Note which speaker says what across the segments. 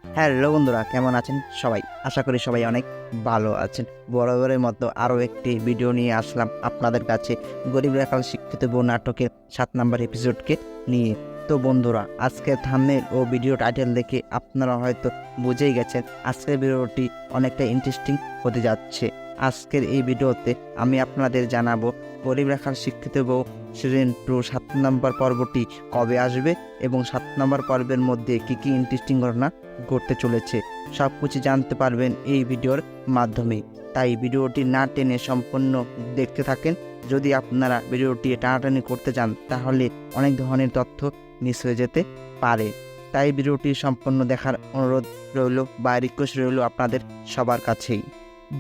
Speaker 1: Hello বন্ধুরা, কেমন আছেন সবাই? আশা করি সবাই অনেক ভালো আছেন। বরাবরের মতো আরও একটি ভিডিও নিয়ে আসলাম আপনাদের কাছে গরিব রাখাল শিক্ষিত বউ নাটকের 7 নম্বর এপিসোডকে নিয়ে। তো বন্ধুরা, আজকের থাম্বনেল ও ভিডিও টাইটেল দেখে আপনারা হয়তো বুঝেই গেছেন আজকের ভিডিওটি অনেকটা ইন্টারেস্টিং হতে যাচ্ছে। আজকের এই ভিডিওতে আমি আপনাদের জানাবো গরিব রাখাল শিক্ষিত বউ সিজন 2 7 নম্বর পর্বটি কবে আসবে এবং 7 নম্বর পর্বের মধ্যে কী কী ইন্টারেস্টিং ঘটনা ঘটতে চলেছে সব কিছু জানতে পারবেন এই ভিডিওর মাধ্যমে। তাই ভিডিওটি না টেনে সম্পূর্ণ দেখতে থাকেন। যদি আপনারা ভিডিওটি টানাটানি করতে চান তাহলে অনেক ধরনের তথ্য মিস হয়ে যেতে পারে। তাই ভিডিওটি সম্পূর্ণ দেখার অনুরোধ রইল বা রিকোয়েস্ট রইল আপনাদের সবার কাছেই।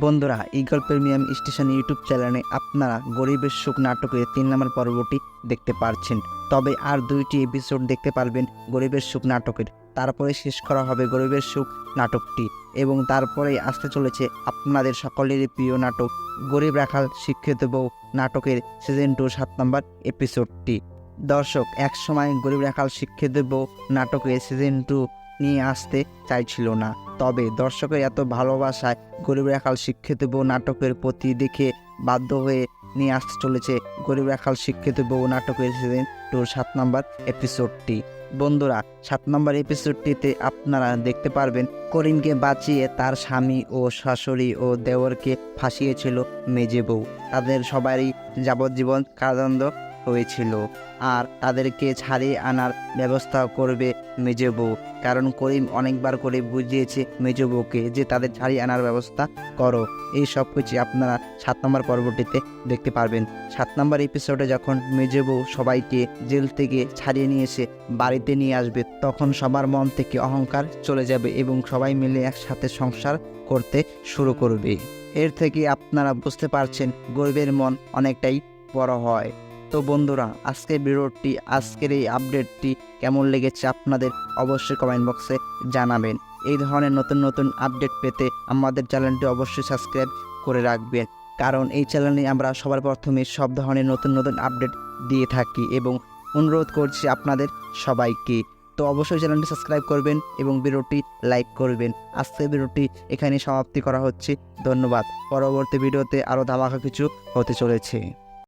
Speaker 1: বন্ধুরা, ইগল প্রিমিয়াম স্টেশন ইউটিউব চ্যানেলে আপনারা গরিবের সুখ নাটকের 3 নম্বর পর্বটি দেখতে পারছেন। তবে আর 2টি এপিসোড দেখতে পারবেন গরিবের সুখ নাটকের। তারপরে শেষ করা হবে গরিবের সুখ নাটকটি এবং তারপরে আসতে চলেছে আপনাদের সকলেরই প্রিয় নাটক গরিব রাখাল শিক্ষিত বউ নাটকের সিজন 2 7 নম্বর এপিসোডটি। দর্শক একসময় গরিব রাখাল শিক্ষিত বউ নাটকের সিজন 2 নিয়ে আসতে চাইছিল না, তবে দর্শকের এত ভালোবাসায় গরিব রাখাল শিক্ষিত বউ নাটকের প্রতি দেখে বাধ্য হয়ে নিয়ে আসতে চলেছে গরিব রাখাল শিক্ষিত বউ নাটকের সিজন 2 7 নম্বর এপিসোডটি। বন্ধুরা, 7 নম্বর এপিসোডটিতে আপনারা দেখতে পারবেন করিমকে বাঁচিয়ে তার স্বামী ও শাশুড়ি ও দেওরকে ফাঁসিয়েছিল মেজে বউ। তাদের সবারই যাবজ্জীবন কারাদণ্ড হয়েছিল আর তাদেরকে ছাড়িয়ে আনার ব্যবস্থা করবে মেজে বউ। কারণ করিম অনেকবার করে বুঝিয়েছে মেজো বউকে যে তাদের ছাড়িয়ে আনার ব্যবস্থা করো। এই সব কিছু আপনারা 7 নম্বর পর্বটিতে দেখতে পারবেন। 7 নম্বর এপিসোডে যখন মেজো বউ সবাইকে জেল থেকে ছাড়িয়ে নিয়ে এসে বাড়িতে নিয়ে আসবে, তখন সবার মন থেকে অহংকার চলে যাবে এবং সবাই মিলে একসাথে সংসার করতে শুরু করবে। এর থেকে আপনারা বুঝতে পারছেন গরিবের মন অনেকটাই বড় হয়। তো বন্ধুরা, আজকের এই আপডেটটি কেমন লেগেছে আপনাদের অবশ্যই কমেন্ট বক্সে জানাবেন। এই ধরনের নতুন নতুন আপডেট পেতে আমাদের চ্যানেলটি অবশ্যই সাবস্ক্রাইব করে রাখবেন, কারণ এই চ্যানেলে আমরা সবার প্রথমে সব ধরনের নতুন নতুন আপডেট দিয়ে থাকি এবং অনুরোধ করছি আপনাদের সবাইকে। তো অবশ্যই চ্যানেলটি সাবস্ক্রাইব করবেন এবং ভিডিওটি লাইক করবেন। আজকের ভিডিওটি এখানে সমাপ্তি করা হচ্ছে। ধন্যবাদ। পরবর্তী ভিডিওতে আরও ধামাকা কিছু হতে চলেছে।